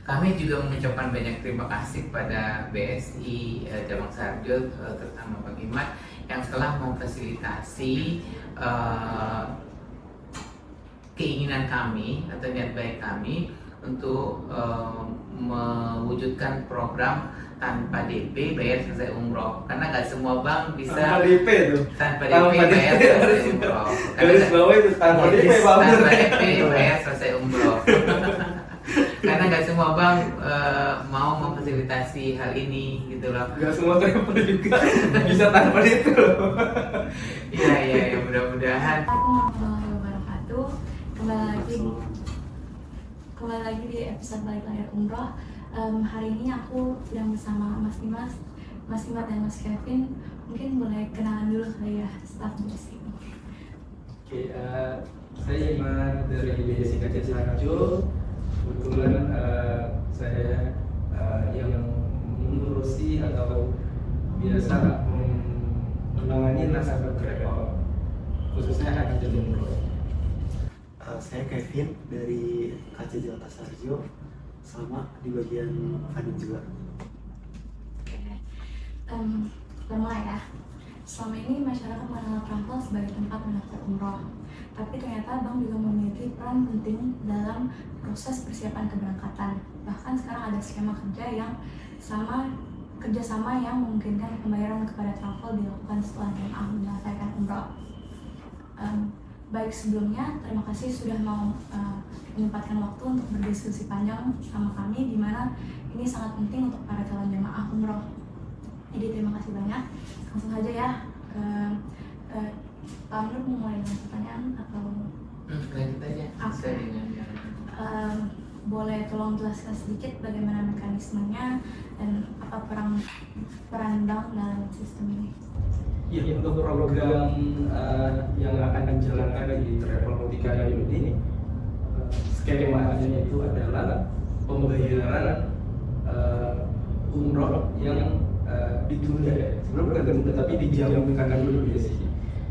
Kami juga mengucapkan banyak terima kasih kepada BSI Jamang Sarjo, terutama Bang Imat yang telah memfasilitasi keinginan kami atau niat baik kami untuk mewujudkan program tanpa DP bayar selesai umroh, karena nggak semua bank bisa tanpa DP tuh. Tanpa DP bayar selesai umroh. Garis bawah itu tanpa DP bayar selesai umroh. Karena nggak semua bank mau memfasilitasi hal ini gitu loh. Nggak semua travel juga bisa tanpa DP loh. Iya, mudah-mudahan. Assalamualaikum wabarakatuh. Kembali lagi di episode Balik Layar Umroh. Hari ini aku sedang bersama Mas Imat dan Mas Kevin. Mungkin boleh kenalan dulu kali ya staff di sini. Oke, saya Imat dari BSI KCC Sarjo. Kebetulan saya yang mengurusi atau biasa menangani nasabah travel, khususnya haji dan umroh. Saya Kevin dari KCJ Jakarta Sarjo, sama di bagian funding juga. Mulai ya. Selama ini masyarakat mengenal travel sebagai tempat mendaftar umroh, tapi ternyata bank juga memiliki peran penting dalam proses persiapan keberangkatan. Bahkan sekarang ada skema kerjasama yang memungkinkan pembayaran kepada travel dilakukan setelah jemaah menyelesaikan umroh. Baik sebelumnya, terima kasih sudah mau menyempatkan waktu untuk berdiskusi panjang sama kami, di mana ini sangat penting untuk para calon jemaah umroh. Jadi terima kasih banyak. Langsung aja ya, Pak Amir mau mulai dengan pertanyaan atau? Lanjut aja. Boleh tolong jelaskan sedikit bagaimana mekanismenya dan apa peran bank dalam sistem ini? Ya, untuk program yang akan dijalankan di Travelotika ini, skemanya itu adalah pembayaran umroh yang ditunda, sebelum bukan ditunda tapi dijaminkan dulu ya sih.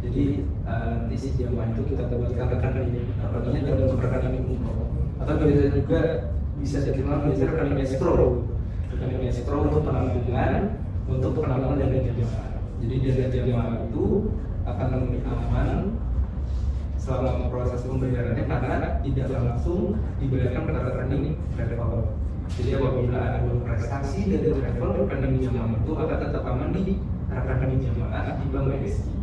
Jadi nanti si jamaah itu kita buatkan rekening ini, namanya dalam rekening umroh, atau juga bisa dikenal menjadi rekening escrow. Rekening escrow untuk penampungan untuk penampungan dana jamaah. Jadi dana jamaah itu akan lebih aman selama proses pembayarannya karena tidak langsung dibayarkan ke rekening travel. Jadi apabila ada prestasi dari travel, rekening jamaah itu akan tetap aman di rekening jamaah di bank BSI.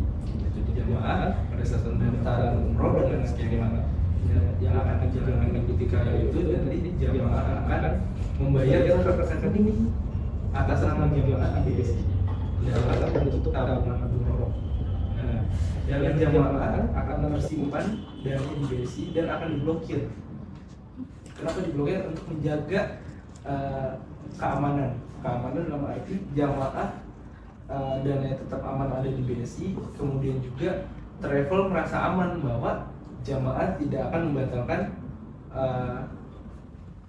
Jadi jamaah pada saat pendaftaran umroh dengan skema yang akan dijalankan ketika itu, nanti jamaah akan membayar ke rekening atas nama jamaah di BSI. Dalam bentuk tabungan umroh. Nah, dana jamaah akan tersimpan dana di BSI dan akan diblokir. Kenapa diblokir? Untuk menjaga keamanan dalam arti jamaah dananya tetap aman ada di BSI, kemudian juga travel merasa aman bahwa jamaah tidak akan membatalkan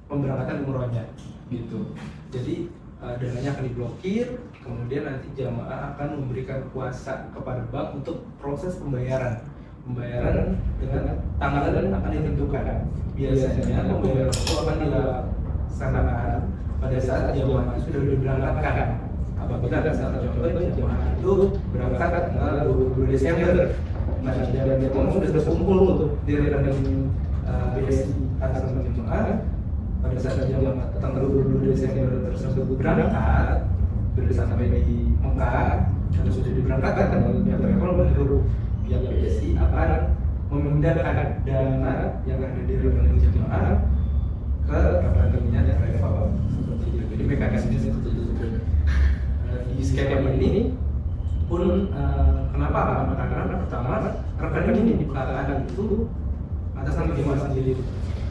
pemberangkatan umrohnya, gitu. Jadi dananya akan diblokir, kemudian nanti jamaah akan memberikan kuasa kepada bank untuk proses pembayaran dengan tanggal akan ditentukan. Biasanya pembayaran itu akan dilaksanakan pada saat jamaah sudah diberangkatkan. Apabila ada salah contoh jamaah itu berangkat tanggal 22 Desember, nah dan jamaah sudah terkumpul untuk di rekening BSI atas nama jamaah. Pada saat jamaah tanggal 22 Desember tersebut berangkat sampai di Mekah dan sudah diberangkatkan oleh pihak travel, baru pihak BSI akan memindahkan dana yang ada di rekening jamaah ke rekeningnya travel. Seperti itu. Jadi mekanismenya seperti itu. Di skema ini pun kenapa? Karena pertama rekening ini dibukakan itu atas nama jamaah sendiri.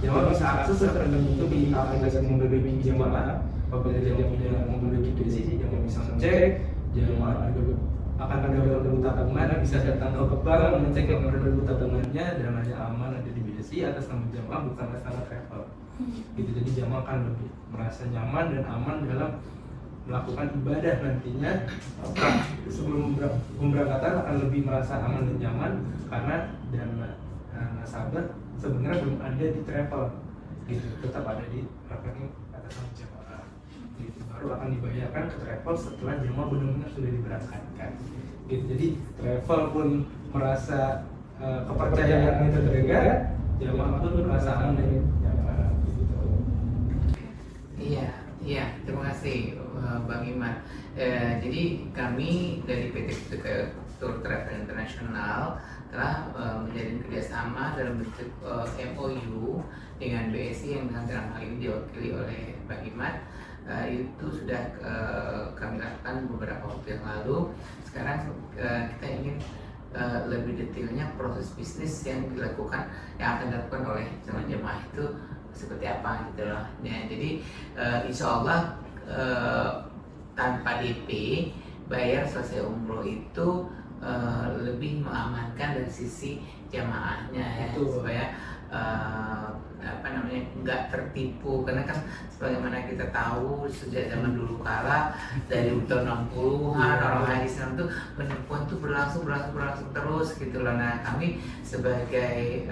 Jamaah bisa akses rekening itu di aplikasi mobile banking jamaah. Apabila jamaah memiliki BSI, jamaah bisa ngecek, jamaah juga akan ada berbentuk tabungan, bisa datang ke bank mengecek yang berbentuk tabungannya, dananya aman ada di BSI atas nama jamaah bukan atas nama travel. Gitu, jadi jamaah akan lebih merasa nyaman dan aman dalam melakukan ibadah nantinya. Sebelum pemberangkatan akan lebih merasa aman dan nyaman karena dana nasabah sebenarnya belum ada di travel, gitu, tetap ada di rekening atas nama baru akan dibayarkan ke travel setelah jemaah benar-benar sudah diberangkatkan. Gitu. Jadi travel pun merasa kepercayaan itu terjaga, jemaah pun merasa aman dan nyaman. Gitu. Iya, terima kasih Bang Iman. Jadi kami dari PT Kutu Tour Travel International telah menjalin kerjasama dalam bentuk MOU dengan BSI yang dalam hal ini diwakili oleh Bang Iman. Itu sudah kami lakukan beberapa waktu yang lalu. Sekarang kita ingin lebih detailnya proses bisnis yang dilakukan, yang akan dilakukan oleh jemaah itu seperti apa gitu loh. Ya, jadi insya Allah tanpa DP bayar selesai umroh itu lebih mengamankan dari sisi jamaahnya ya, supaya nggak tertipu, karena kan sebagaimana kita tahu sejak zaman dulu kala dari tahun 60-an orang haji Islam tuh penipuan tuh berlangsung terus gitu loh. Nah, kami sebagai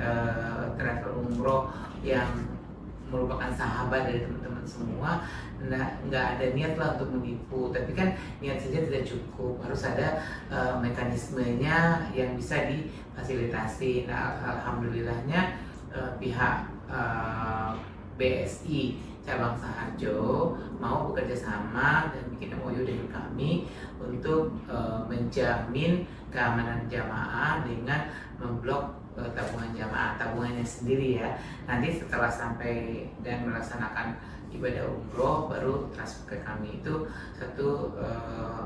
travel umroh yang merupakan sahabat dari teman-teman semua, nggak ada niat lah untuk menipu, tapi kan niat saja tidak cukup, harus ada mekanismenya yang bisa difasilitasi. Nah, alhamdulillahnya pihak BSI cabang Saharjo mau bekerja sama dan bikin MOU dengan kami untuk menjamin keamanan jamaah dengan memblok tabungan jamaah, tabungannya sendiri ya. Nanti setelah sampai dan melaksanakan ibadah umroh baru transfer ke kami. Itu satu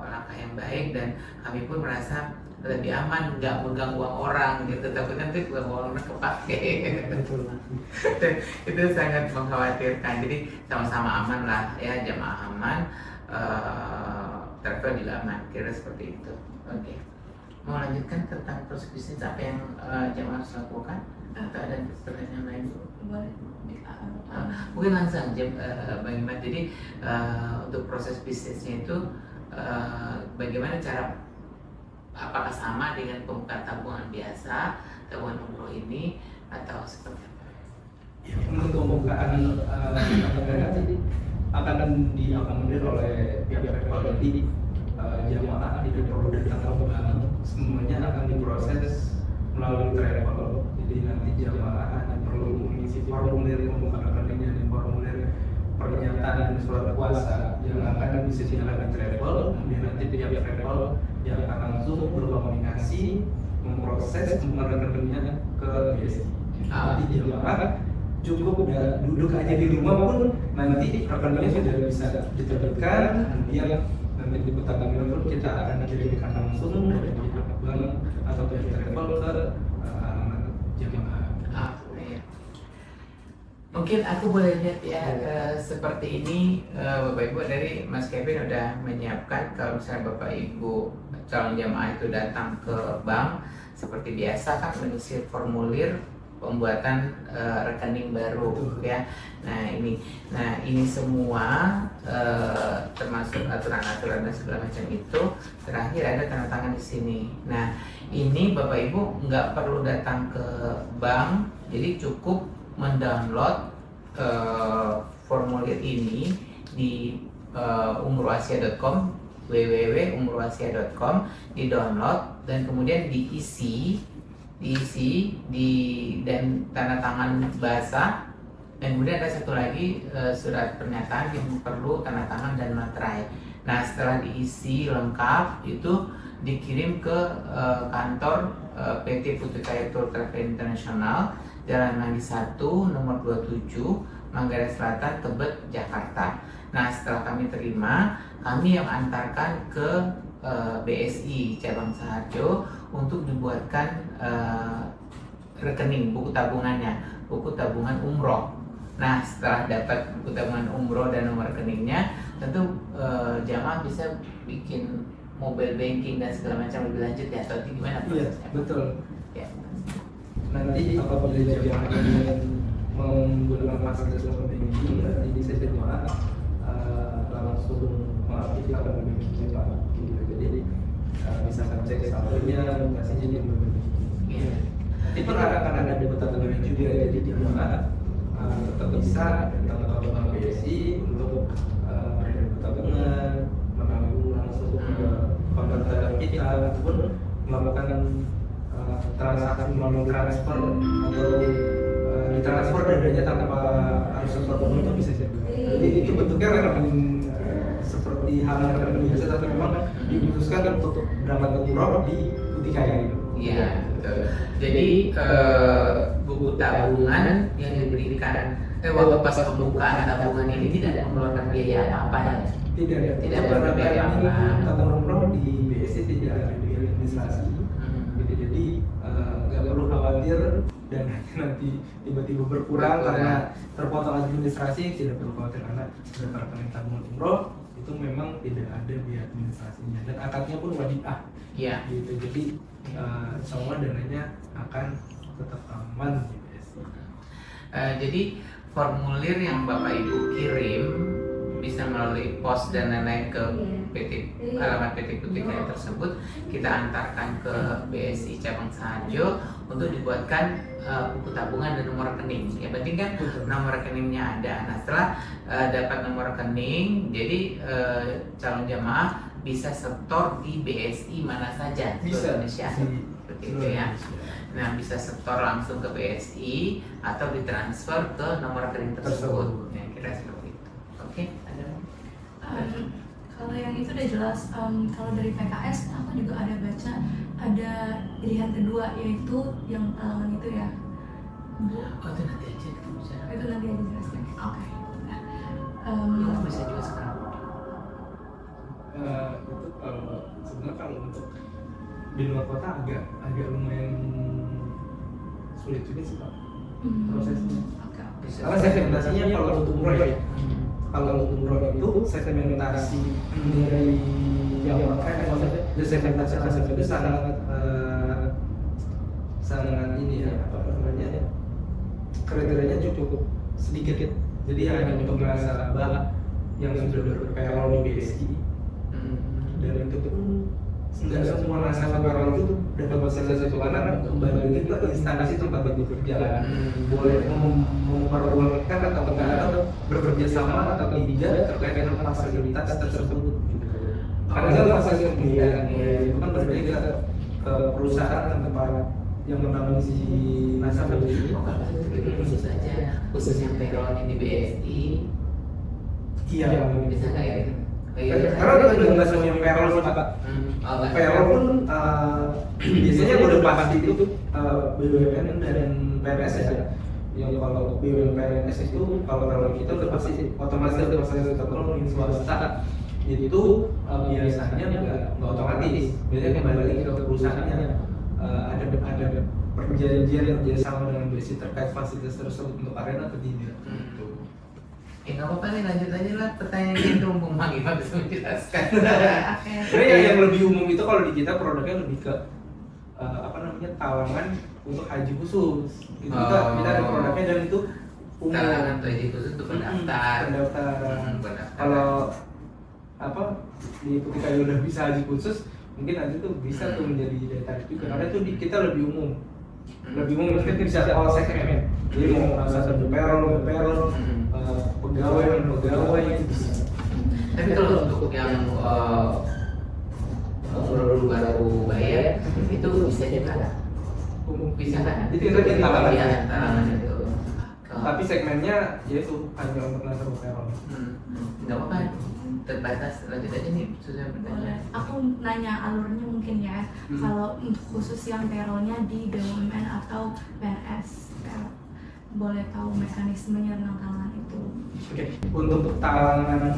langkah yang baik dan kami pun merasa lebih aman, nggak megang uang orang gitu, takut nanti uang orang kepake. Itu sangat mengkhawatirkan. Jadi sama-sama aman lah ya, jamaah aman, travel juga aman, kira seperti itu. Oke. Mau lanjutkan tentang proses bisnis apa yang jamaah harus lakukan atau ada pertanyaan lain? Boleh. Mungkin langsung aja Bang Iman. Jadi untuk proses bisnisnya itu bagaimana cara, apakah sama dengan pembukaan tabungan biasa, tabungan umroh ini, atau seperti apa? Untuk pembukaan tabungan akan diakomodir oleh pihak travel. Jadi jamaah tidak perlu datang ke bank, semuanya akan diproses melalui travel. Jadi nanti jamaah hanya perlu mengisi formulir pembukaan rekening dan formulir pernyataan surat kuasa yang akan disediakan di travel. Kemudian nanti pihak travel yang akan langsung berkomunikasi memproses pembukaan rekeningnya ke BSI. Nanti jamaah cukup duduk aja di rumah pun nanti rekeningnya sudah bisa diterbitkan. Kemudian nanti di pertandingan pun kita akan kirimkan langsung dari pihak bank atau pihak travel ke jamaah. Iya. Mungkin aku boleh lihat ya, seperti ini Bapak Ibu dari Mas Kevin udah menyiapkan kalau misalnya Bapak Ibu calon jamaah itu datang ke bank seperti biasa kan mengisi formulir pembuatan rekening baru. Betul. Ya. Nah ini semua termasuk aturan-aturan dan segala macam itu. Terakhir ada tanda tangan di sini. Nah ini Bapak Ibu nggak perlu datang ke bank, jadi cukup mendownload formulir ini di umrohasia.com, www.umrohasia.com, di download dan kemudian diisi dan tanda tangan basah, dan kemudian ada satu lagi surat pernyataan yang perlu tanda tangan dan materai. Nah setelah diisi lengkap itu dikirim ke kantor PT Putri Tour Travel International, Jalan Manggis 1 nomor 27 Manggarai Selatan, Tebet, Jakarta. Nah setelah kami terima, kami yang antarkan ke BSI cabang Saharjo untuk dibuatkan rekening, buku tabungannya, buku tabungan umroh. Nah setelah dapat buku tabungan umroh dan nomor rekeningnya, tentu jamaah bisa bikin mobile banking dan segala macam lebih lanjut ya, atau gimana? Iya, betul. Ya. Nanti apabila jamaah ingin menggunakan fasilitas mobile banking, nanti bisa jamaah langsung mengaktifkan mobile banking jamaah. Jadi bisa cek saldonya, kasihnya di mobile banking. Nanti akan ada depotan lebih juga, jadi jamaah tetap bisa datang ke bank BSI untuk depotan melakukan transaksi melalui transfer atau ditransfer dananya tanpa harus sesuatu itu bisa juga. Jadi itu bentuknya rekening seperti hal rekening biasa, tapi memang dikhususkan untuk berangkat umroh di Butika gitu. Iya, betul. Jadi buku tabungan yang diberikan waktu pas pembukaan tabungan ini tidak mengeluarkan biaya apa-apa ya? Tidak mengeluarkan biaya apa-apa. Tata umroh di BSI tidak ada biaya administrasi. Gitu, jadi nggak perlu khawatir dan nanti tiba-tiba berkurang karena terpotong administrasi. Tidak perlu khawatir karena berdasarkan tabungan umroh itu memang tidak ada biaya administrasinya dan akadnya pun wadiah. Iya. Gitu, jadi semua dananya akan tetap aman di BSI. Jadi formulir yang Bapak Ibu kirim bisa melalui pos dan lain-lain ke alamat PT Butika tersebut, kita antarkan ke BSI cabang Saharjo untuk dibuatkan buku tabungan dan nomor rekening. Yang penting kan nomor rekeningnya ada. Nah, setelah dapat nomor rekening, jadi calon jamaah bisa setor di BSI mana saja di Indonesia, seperti itu ya. Nah, bisa setor langsung ke BSI atau ditransfer ke nomor rekening tersebut. Ya, kira seperti itu. Oke, ada. Kalau yang itu udah jelas. Kalau dari PKS aku juga ada baca ada pilihan kedua, yaitu yang talangan itu ya, Bu. Oh, itu nanti aja kita bicara. Itu nanti aja jelasnya. Oke. Itu bisa juga sekarang. Itu sebenarnya kalau untuk di luar kota agak lumayan sulit juga sih Pak prosesnya. Karena segmentasinya kalau untuk umroh ya, kalau untuk umroh itu segmentasi dari yang maksudnya segmentasi itu sangat ini ya, apa namanya, kriterianya cukup sedikit. Jadi hanya untuk nasabah yang sudah berpayroll di BSI. Dan itu pun nggak semua nasabah payroll itu dapat fasilitas itu karena kembali ke instansi tempat bekerja. Boleh memperbolehkan atau enggak bekerja sama atau tidak terkait dengan fasilitas tersebut. Karena fasilitas itu kan berbeda ke perusahaan tempat yang menangani si nasabah ini. Khusus aja, khusus yang payroll di BSI. Iya. Bisa nggak ya? Karena kita juga nggak semua yang payroll sih Pak. Payroll pun biasanya udah pasti itu BUMN dan PNS ya. Yang kalau BUMN PNS itu kalau kita udah pasti otomatis udah pasti terpenuhi swasta. Itu biasanya nggak otomatis. Biasanya kembali lagi ke perusahaannya. Ada perjanjian kerjasama dengan BSI terkait fasilitas tersebut untuk arena atau tidak. Ya nggak apa-apa nih, lanjut aja lah pertanyaan itu, mumpung Mang Ima bisa menjelaskan. Sebenarnya yang lebih umum itu kalau di kita produknya lebih ke talangan untuk haji khusus. Itu kita ada produknya dan itu umum. Talangan untuk haji khusus untuk pendaftar. Pendaftaran. Kalau di ketika udah bisa haji khusus, mungkin nanti tuh bisa tuh menjadi daya tarik juga. Karena itu kita lebih umum. Lebih umum maksudnya bisa all segmen. Jadi mau nasabah payroll, pegawai itu bisa. Tapi kalau untuk yang baru bayar itu bisa juga, bisa kan? Itu yang talangan itu. Tapi segmennya yaitu hanya untuk nasabah payroll. Nggak apa-apa, terbatas. Lanjut aja nih, sudah bertanya. Aku nanya alurnya mungkin ya. Kalau untuk khusus yang payrollnya di BUMN atau PNS, boleh tahu mekanismenya tentang talangan itu? Oke. Untuk talangan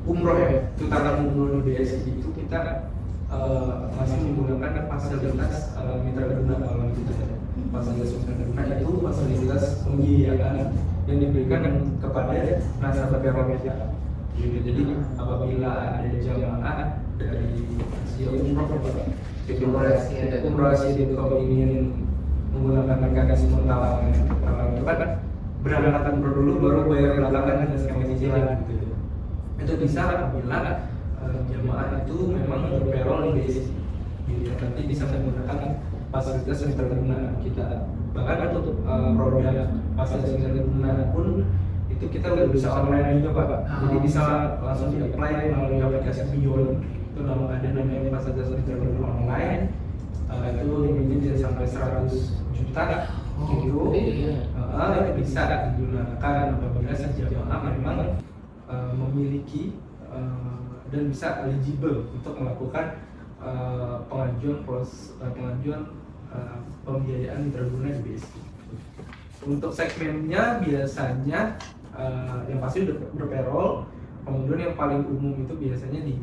umroh ya, itu talangan umroh di BSI itu kita masih menggunakan fasilitas mitra guna kalau kita fasilitas mitra guna itu fasilitas pembiayaan yang diberikan kepada nasabah payroll kita. Jadi apabila ada jamaah dari Asia Umroh umroh Asia.com ingin menggunakan mekanisme talangan cepat, berangkatan dulu baru bayar belakangan dengan skema cicilan gitu. Itu bisa apabila jamaah itu memang berpayroll di BSI. Nanti bisa menggunakan fasilitas mitra guna kita. Bahkan untuk produk fasilitas mitra guna pun itu kita udah bisa online juga Pak. Jadi bisa langsung di apply melalui aplikasi Beyond. Itu ada namanya fasilitas mitra guna online. itu limitnya bisa sampai 100 juta gitu. Itu bisa digunakan apabila si jamaah memang memiliki dan bisa eligible untuk melakukan pengajuan pembiayaan mitra guna di BSI. Untuk segmennya biasanya yang pasti berpayroll, kemudian yang paling umum itu biasanya di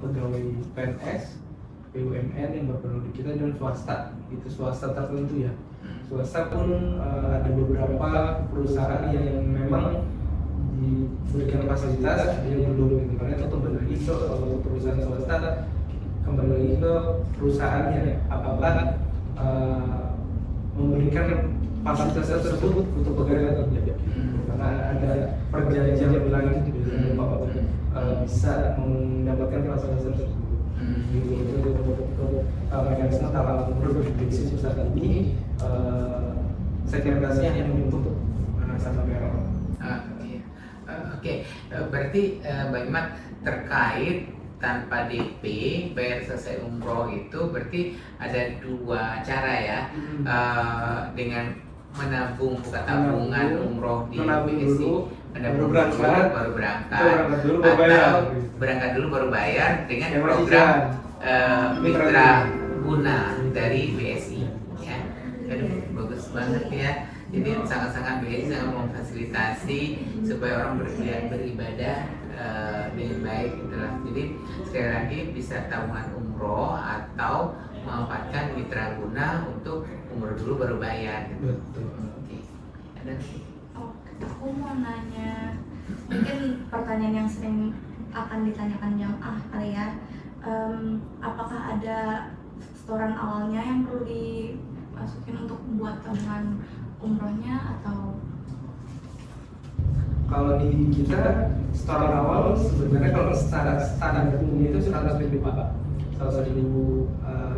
pegawai PNS, BUMN yang berpayroll di kita, dan swasta, itu swasta tertentu ya. Swasta pun ada beberapa perusahaan yang memang diberikan fasilitas, ada yang belum, karena itu kembali lagi ke perusahaan swasta, kembali lagi ke perusahaannya apakah memberikan fasilitas tersebut untuk pegawai atau tidak. Karena ada perjanjian lebih lanjut biasanya Bapak bisa mendapatkan fasilitas tersebut. Mekanisme tata kelola bisnis saat ini segmentasinya hanya untuk nasabah payroll. Oke, berarti Mbak Imat terkait tanpa DP bayar selesai umroh itu berarti ada dua cara ya, dengan menabung buka tabungan umroh di BSI, menabung dulu baru berangkat, atau berangkat dulu baru bayar dengan program mitra guna dari BSI ya. Aduh, bagus banget ya. Jadi sangat-sangat BSI sangat memfasilitasi supaya orang beribadah dengan baik itulah. Jadi sekali lagi bisa tabungan umroh atau memanfaatkan mitra guna untuk umroh dulu baru bayar gitu. Betul. Oke. Ada sih. Oh, aku mau nanya, mungkin pertanyaan yang sering akan ditanyakan jamaah kali ya. Apakah ada setoran awalnya yang perlu dimasukin untuk buat tabungan umrohnya atau? Kalau di kita setoran awal sebenarnya kalau standar umumnya itu 100.000 Pak, 100.000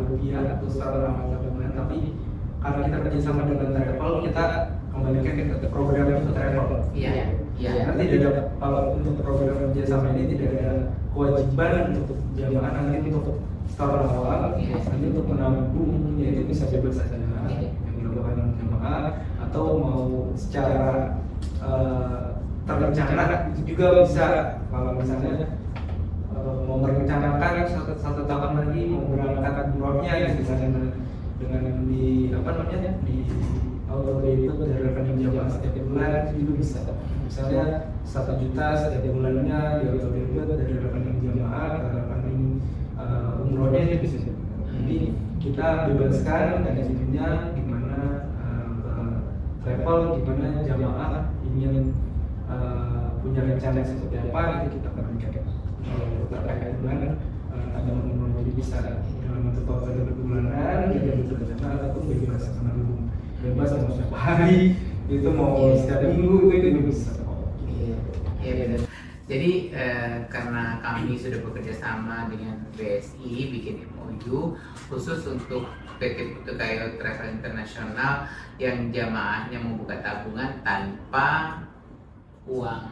rupiah atau setoran awal tabungan. Tapi karena kita kerjasama dengan travel, kita kembalikan ke program itu travel. Iya. Nanti tidak, kalau untuk program kerjasama ini tidak ada kewajiban untuk jamaah nanti untuk setoran awal. Nanti untuk menabung ya itu bisa bebas saja yang dilakukan jamaah, atau mau secara terencana itu juga bisa. Kalau misalnya mau merencanakan satu tahun lagi mau berangkat umrohnya misalnya dengan di di auto debit dari rekening jamaah setiap bulan itu bisa. Misalnya 1 juta setiap bulannya di auto debit dari rekening jamaah ke rekening umrohnya itu bisa. Jadi kita bebaskan manajemennya gimana, travel gimana jamaah ingin punya rencana seperti apa, itu kita akan berikan. Kalau terkait dengan ada umroh, jadi bisa dalam bentuk order bulanan, dalam bentuk rencana, ataupun bebas menabung, bebas mau setiap hari, itu mau setiap minggu itu bisa. Iya benar. Jadi karena kami sudah bekerja sama dengan BSI bikin MOU khusus untuk PT Putukayo Travel International yang jamaahnya membuka tabungan tanpa uang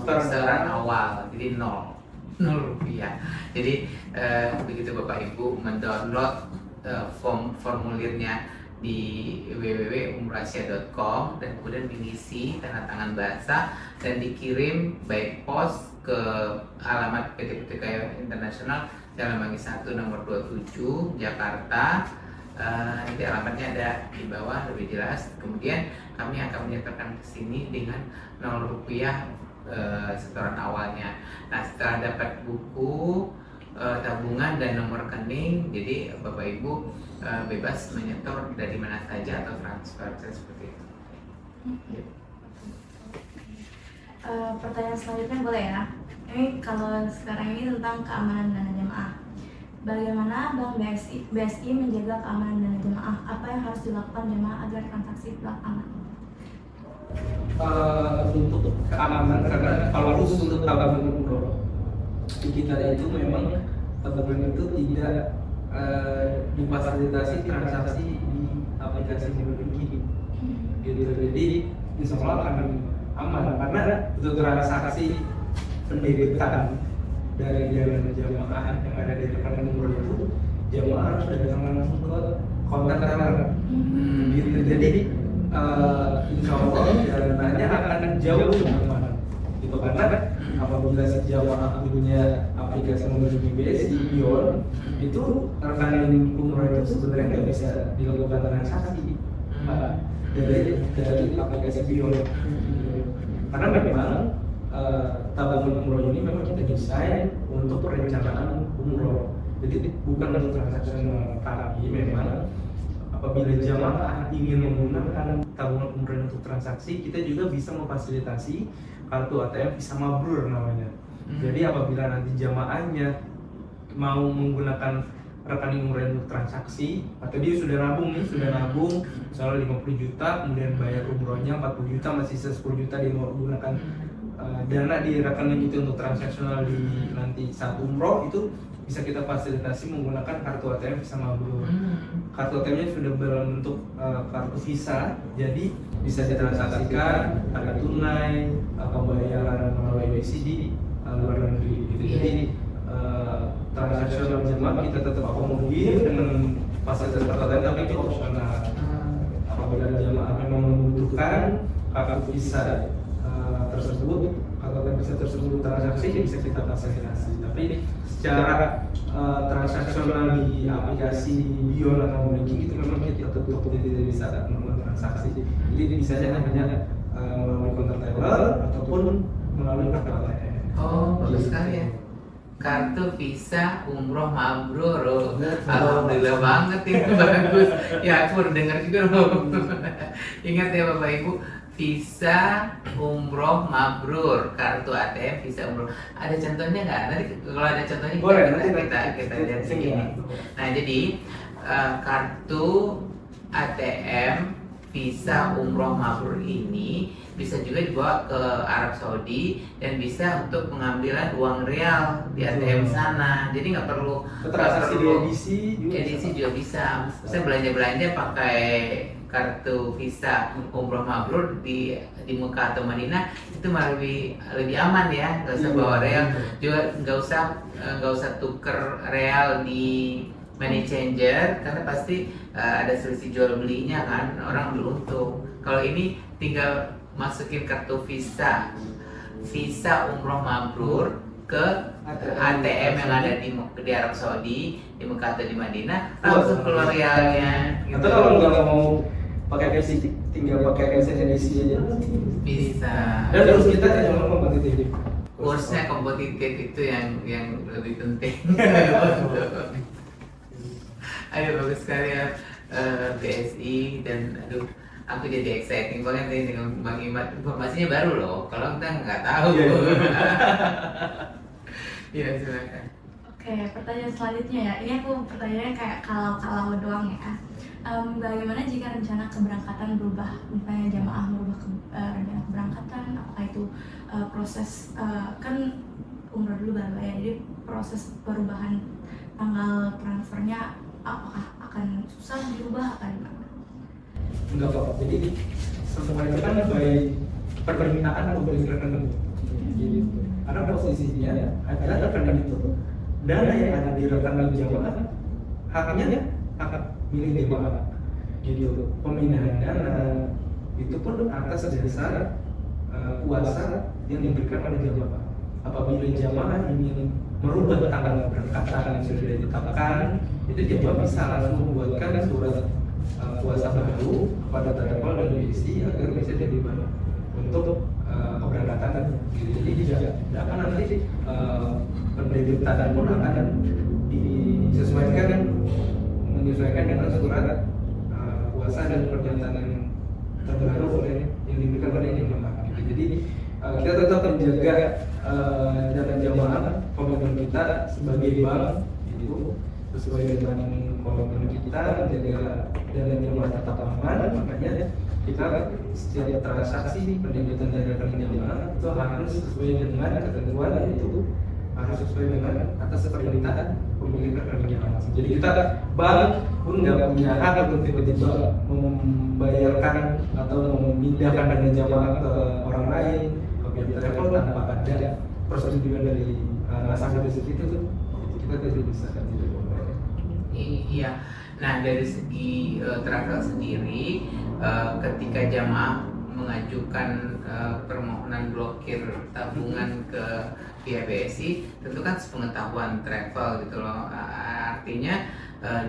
setoran awal, jadi nol rupiah. Jadi begitu Bapak Ibu mendownload formulirnya di www.umrohasia.com dan kemudian diisi tanda tangan basah dan dikirim by post ke alamat PT Putukayo International Jalan Manggi 1 nomor 27 Jakarta. Nanti alamatnya ada di bawah lebih jelas. Kemudian kami akan menyetorkan ke sini dengan 0 rupiah setoran awalnya. Nah, setelah dapat buku tabungan dan nomor rekening, jadi Bapak Ibu bebas menyetor dari mana saja atau transfer seperti itu. Pertanyaan selanjutnya boleh ya? Ini kalau sekarang ini tentang keamanan dana jemaah. Bagaimana Bank BSI menjaga keamanan dana jemaah? Apa yang harus dilakukan jemaah agar transaksi aman? Untuk keamanan, karena kalau khusus untuk tabungan umroh di kita itu memang tabungan itu tidak difasilitasi transaksi di aplikasi mobile banking gitu. Jadi insya Allah akan aman karena untuk transaksi pendebitan dari dana jamaah yang ada di rekening umroh itu jamaah harus datang langsung ke konten teller gitu. Jadi insya Allah dananya akan jauh lebih aman gitu, karena apabila si jamaah punya aplikasi menghubungi BSI Bion, itu rekening umroh itu sebenarnya nggak bisa dilakukan transaksi dari aplikasi Bion, karena memang tabungan umroh ini memang kita desain untuk perencanaan umroh, jadi bukan untuk transaksional. Tapi memang apabila jamaah ingin menggunakan tabungan umroh untuk transaksi, kita juga bisa memfasilitasi kartu ATM Visa Mabrur namanya. Jadi apabila nanti jamaahnya mau menggunakan rekening umroh untuk transaksi, atau dia sudah nabung misalnya 50 juta, kemudian bayar umrohnya 40 juta, masih sisa 10 juta dia mau gunakan dana di rekening itu untuk transaksional di nanti saat umroh, itu bisa kita fasilitasi menggunakan kartu ATM Visa Mabrur. Kartu ATM-nya sudah berbentuk kartu Visa, jadi bisa ditransaksikan ada tunai, pembayaran melalui BSI di luar negeri gitu. Jadi transaksional jemaah kita tetap akomodir dengan fasilitas kartu ATM, tapi itu opsional. Apabila jemaah memang membutuhkan kartu Visa tersebut, kartu ATM Visa tersebut transaksi, bisa kita fasilitasi. Tapi secara transaksional di aplikasi Bion atau Moneking itu memang kita tutup, tidak bisa melakukan transaksi. Jadi bisa hanya melalui konter teller ataupun melalui kartu ATM. Oh, bagus sekali ya. Kartu Visa Umroh Mabrur. Alhamdulillah banget itu, bagus. Ya, aku baru dengar juga loh. Ingat ya Bapak Ibu, Visa Umroh Mabrur, kartu ATM Visa Umroh. Ada contohnya nggak? Nanti kalau ada contohnya boleh, kita lihat sini. Nah, jadi kartu ATM Visa Umroh Mabrur ini bisa juga dibawa ke Arab Saudi dan bisa untuk pengambilan uang real di ATM sana. Jadi nggak perlu transaksi di edisi juga bisa. Saya belanja pakai kartu Visa Umroh Mabrur di Mekah atau Madinah, itu malah lebih aman ya, nggak usah bawa real, juga nggak usah tuker real di money changer, karena pasti ada selisih jual belinya kan, orang beruntung. Kalau ini tinggal masukin kartu Visa Umroh Mabrur ke ATM yang ada di Arab Saudi, di Mekah atau di Madinah, langsung keluar realnya. Atau kalau nggak mau pakai fisik, tinggal pakai edisi aja. Bisa. Dan terus kita jangan lupa kompetitif. Kursnya kompetitif itu yang lebih penting. Ayo, bagus sekali ya BSI, dan aduh, aku jadi exciting banget nih dengan Bang Imad. Informasinya baru loh, kalau kita nggak tahu. Iya, silakan. Oke, pertanyaan selanjutnya ya. Ini aku pertanyaannya kayak kalau doang ya. Bagaimana jika rencana keberangkatan berubah? Misalnya jamaah merubah rencana keberangkatan, apakah itu proses kan umroh dulu baru ya, jadi proses perubahan tanggal transfernya apakah akan susah diubah, akan gimana? Enggak apa-apa. Jadi semuanya kan baik permintaan atau baik rekening. Gitu. Karena posisinya adalah rekening itu, dana yang ada di rekening jamaah haknya hak milik jamaah. Gitu. Pemindahan dana itu pun atas dasar kuasa yang diberikan pada jamaah. Apabila jamaah ingin merubah tanggal keberangkatan yang sudah ditetapkan, itu jamaah bisa langsung membuatkan surat kuasa baru kepada Tadakol dan BSI agar bisa diterima untuk keberangkatan. Jadi tidak akan nanti pendebitan pun akan menyesuaikan dengan surat kuasa dan perjalanan terbaru yang diberikan pada jamaah. Jadi kita tetap menjaga dana jamaah, komitmen kita sebagai bank itu sesuai dengan komitmen kita menjaga dana jamaah tetap aman. Makanya kita setiap transaksi pendebitan dana jamaah itu harus sesuai dengan ketentuan, itu harus sesuai dengan atas permintaan pemilik rekening jamaah. Jadi kita bank pun nggak punya hak untuk tiba-tiba membayarkan atau memindahkan dana jamaah ke orang lain, ke pihak travel tanpa ada persetujuan dari nasabah itu kita tidak bisa. Iya. Nah, dari segi travel sendiri, ketika jamaah mengajukan permohonan blokir tabungan ke pihak BSI, tentu kan sepengetahuan travel gitu loh. Artinya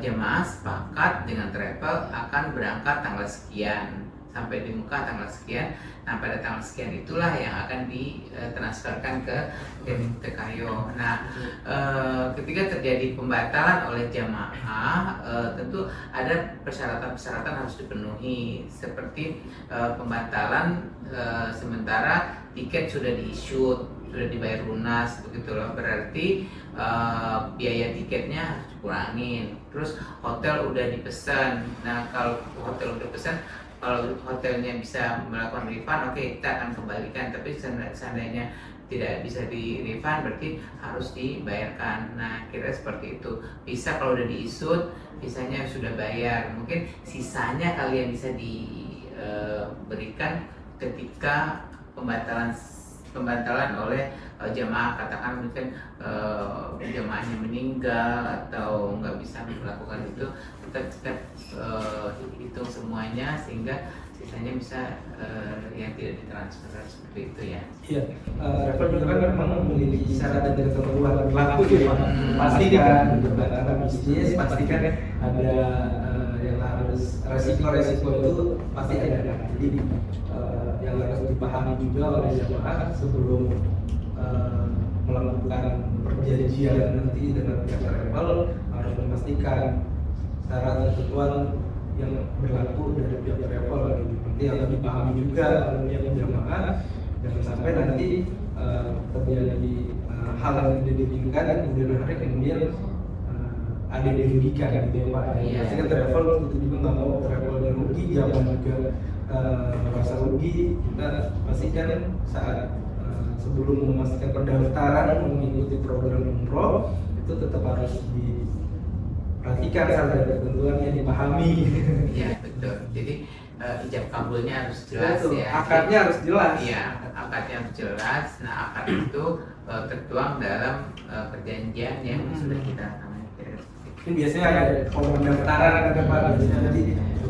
jamaah sepakat dengan travel akan berangkat tanggal sekian, sampai di Mekah tanggal sekian. Nah, pada tanggal sekian itulah yang akan ditransferkan ke TKYO. Nah, ketika terjadi pembatalan oleh jamaah, tentu ada persyaratan-persyaratan harus dipenuhi, seperti pembatalan sementara tiket sudah di-issue, sudah dibayar lunas, begitu loh. Berarti biaya tiketnya harus dikurangin. Terus hotel udah dipesan. Nah, kalau hotel udah pesan, kalau hotelnya bisa melakukan refund, oke, kita akan kembalikan. Tapi seandainya tidak bisa di refund, berarti harus dibayarkan. Nah, kira seperti itu. Bisa kalau udah diisut, visanya sudah bayar. Mungkin sisanya kalian bisa diberikan ketika pembatalan oleh jamaah, katakan mungkin jamaahnya meninggal atau nggak bisa melakukan itu, kita hitung semuanya sehingga sisanya bisa yang tidak ditransfer, seperti itu ya. Iya, travel juga kan memang memiliki syarat dan ketentuan berlaku ya. Pastikan karena bisnisnya pastikan ada yang harus resiko itu pasti ada. Jadi yang harus dipahami juga oleh jamaah sebelum melakukan perjanjian nanti dengan pihak travel, harus memastikan syarat dan ketentuan yang berlaku dari pihak travel. Nanti harus dipahami juga oleh jamaah, jangan sampai nanti terjadi hal yang tidak diinginkan dan kemudian hari kemudian ada yang dirugikan gitu ya Pak. Pasti kan travel itu juga nggak mau travel yang rugi, jangan juga merasa rugi. Kita pastikan saat sebelum memastikan pendaftaran mengikuti program umroh itu tetap harus diperhatikan syarat dan ketentuannya, dipahami. Iya, betul. Jadi ijab kabulnya harus jelas. Betul. Ya. Akadnya harus jelas. Iya, akadnya harus jelas. Nah, akad itu tertuang dalam perjanjian yang sudah kita tangan. Ini biasanya ada pendaftaran kan Pak, biasanya nanti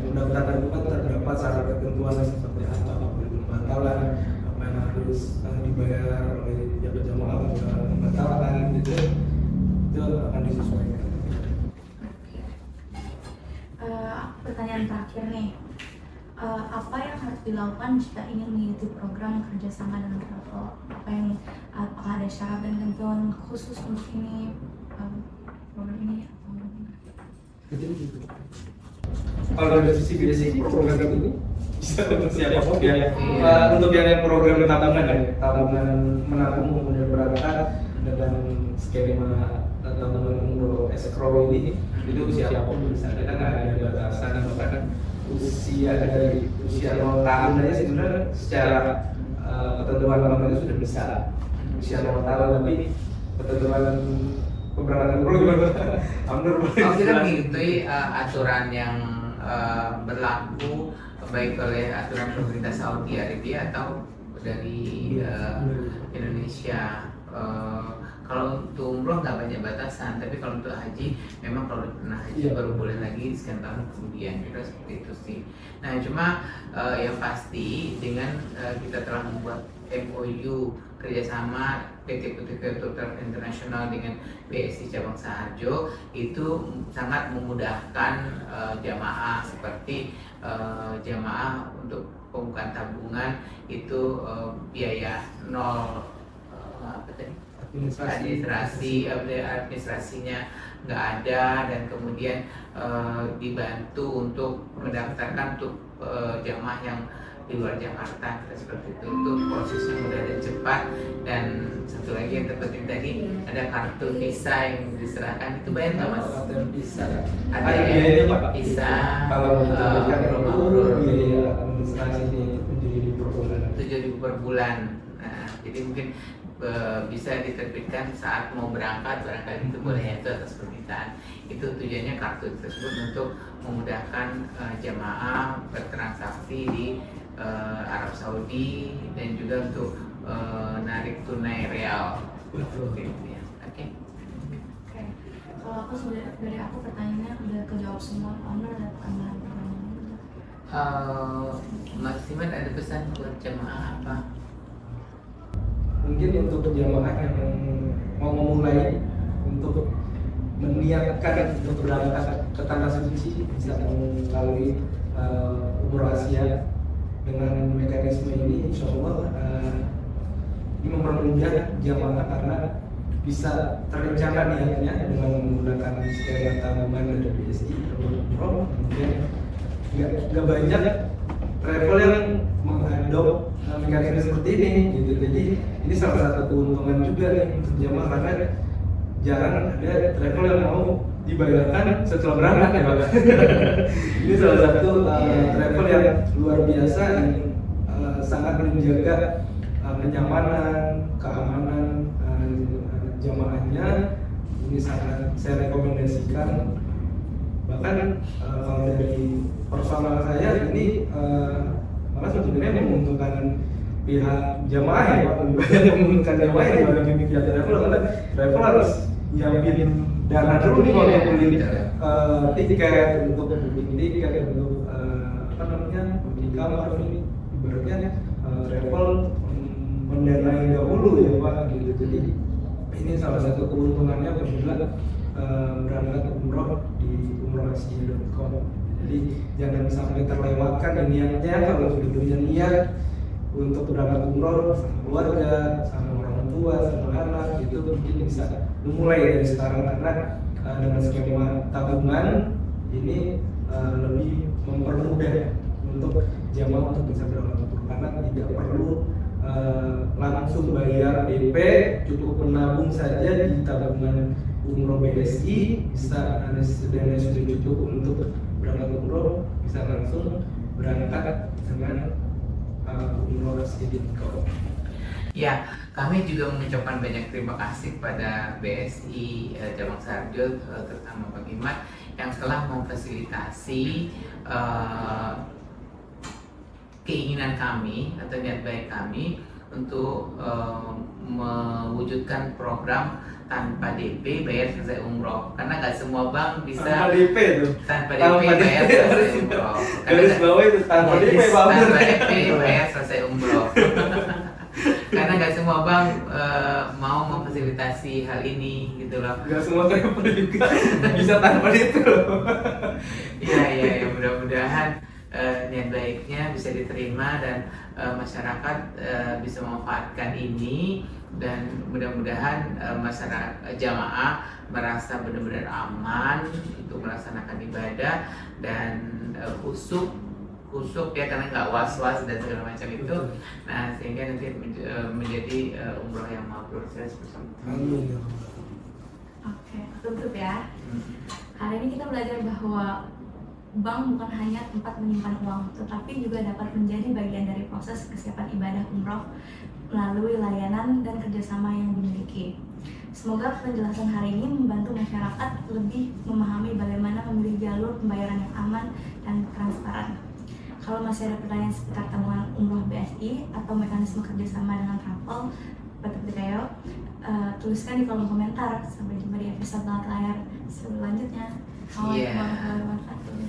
pendaftaran itu kan terdapat syarat ketentuan seperti apa pembatalan, apa yang harus dibayar oleh jamaah pembatalan gitu, itu akan disesuaikan. Pertanyaan terakhir nih, apa yang harus dilakukan jika ingin mengikuti program kerjasama dengan travel? Apakah ada syarat dan ketentuan khusus untuk ini program ini? Kalau dari sisi basic program ini bisa untuk siapapun ya. Untuk yang program tabungan menabung kemudian berangkat dengan skema tabungan umroh escrow ini, itu siapapun bisa. Kita nggak ada batasan, bahkan usia dari usia 0 tahun aja sebenarnya secara ketentuan bank itu sudah besar. Usia 0 tahun tapi ketentuan keberangkatan umroh gimana? Kalau kita mengikuti aturan yang berlaku baik oleh aturan pemerintah Saudi Arabia atau dari Indonesia. Kalau untuk umroh nggak banyak batasan, tapi kalau untuk haji memang kalau pernah haji baru boleh lagi sekian tahun kemudian, kira seperti itu sih. Nah, cuma yang pasti dengan kita telah membuat MOU kerjasama PT Putri Travel International dengan BSI Cabang Saharjo, itu sangat memudahkan jamaah, seperti jamaah untuk pembukaan tabungan itu biaya nol administrasinya nggak ada, dan kemudian dibantu untuk mendaftarkan untuk jamaah yang di luar Jakarta, seperti itu prosesnya mudah dan cepat. Dan satu lagi yang terpenting tadi, ada kartu visa yang diserahkan, itu bayar nggak Mas? Bisa. Ada biayanya Pak. Bisa. Kalau biaya administrasi Rp7.000 per bulan. Nah, jadi mungkin bisa diterbitkan saat mau berangkat, barangkali itu boleh ya, itu atas permintaan. Itu tujuannya kartu tersebut untuk memudahkan jamaah bertransaksi di Arab Saudi, dan juga untuk narik tunai real. Oke. Oke, kalau aku sudah dari aku pertanyaannya udah kejawab semua. Owner ada tambahan pertanyaan? Mas Siman ada pesan buat jemaah apa? Mungkin untuk jamaah yang mau memulai untuk meniatkan untuk berangkat ke tanah suci bisa melalui umroh Asia dengan mekanisme ini, insya Allah ini mempermudah jamaah karena bisa terencana niatnya dengan menggunakan skema tabungan dari BSI umroh. Kemudian nggak banyak travel yang mengadop mekanisme seperti ini gitu. Jadi ini salah satu keuntungan juga nih untuk jamaah karena jarang ada travel yang mau dibayarkan setelah berangkat ya Pak. Ini salah satu travel yang luar biasa yang sangat menjaga kenyamanan, keamanan jamaahnya. Ini sangat saya rekomendasikan. Bahkan kalau dari personal saya ini malah sebenarnya menguntungkan pihak jamaah ya Pak, lebih banyak yang menguntungkan jamaah dibanding pihak travel karena travel harus nyiapin dana dulu nih kalau beli tiket, untuk beli tiket, untuk apa namanya, beli kamar. Ini ibaratnya travel mendanai dahulu ya Pak gitu. Jadi ini salah satu keuntungannya apabila berangkat umroh di umrohasia.com. Jadi jangan sampai terlewatkan niatnya. Kalau sudah punya niat untuk berangkat umroh sama keluarga, sama orang tua, sama anak, itu mungkin bisa memulai dari sekarang karena dengan skema tabungan ini lebih mempermudah untuk jamaah untuk bisa berangkat umroh karena tidak perlu langsung bayar DP, cukup menabung saja di tabungan umroh BSI, bisa ada dana sudah cukup untuk berangkat umroh, bisa langsung berangkat dengan umroh Asia.com. Ya, kami juga mengucapkan banyak terima kasih kepada BSI Cabang Sarjo, terutama Bang Imat yang telah memfasilitasi keinginan kami atau niat baik kami untuk mewujudkan program tanpa DP bayar selesai umroh, karena nggak semua bank bisa Tanpa DP tuh. tanpa DP bayar selesai umroh. Garis bawah itu tanpa DP Pak. Tanpa DP bayar selesai umroh. Karena nggak semua bank mau memfasilitasi hal ini gitu loh. Gak semua travel juga bisa tanpa DP loh. Iya, mudah-mudahan niat baiknya bisa diterima dan masyarakat bisa memanfaatkan ini, dan mudah-mudahan masyarakat jamaah merasa benar-benar aman untuk melaksanakan ibadah dan khusyuk ya, karena nggak was-was dan segala macam itu. Nah, sehingga nanti menjadi umroh yang mabrur. Saya bersama. Amin. Oke, tutup ya. Hari ini kita belajar bahwa bank bukan hanya tempat menyimpan uang, tetapi juga dapat menjadi bagian dari proses kesiapan ibadah umroh melalui layanan dan kerjasama yang dimiliki. Semoga penjelasan hari ini membantu masyarakat lebih memahami bagaimana memilih jalur pembayaran yang aman dan transparan. Kalau masih ada pertanyaan seputar tabungan umroh BSI atau mekanisme kerjasama dengan travel PTPTKO, tuliskan di kolom komentar. Sampai jumpa di episode layar selanjutnya. Assalamualaikum warahmatullahi wabarakatuh.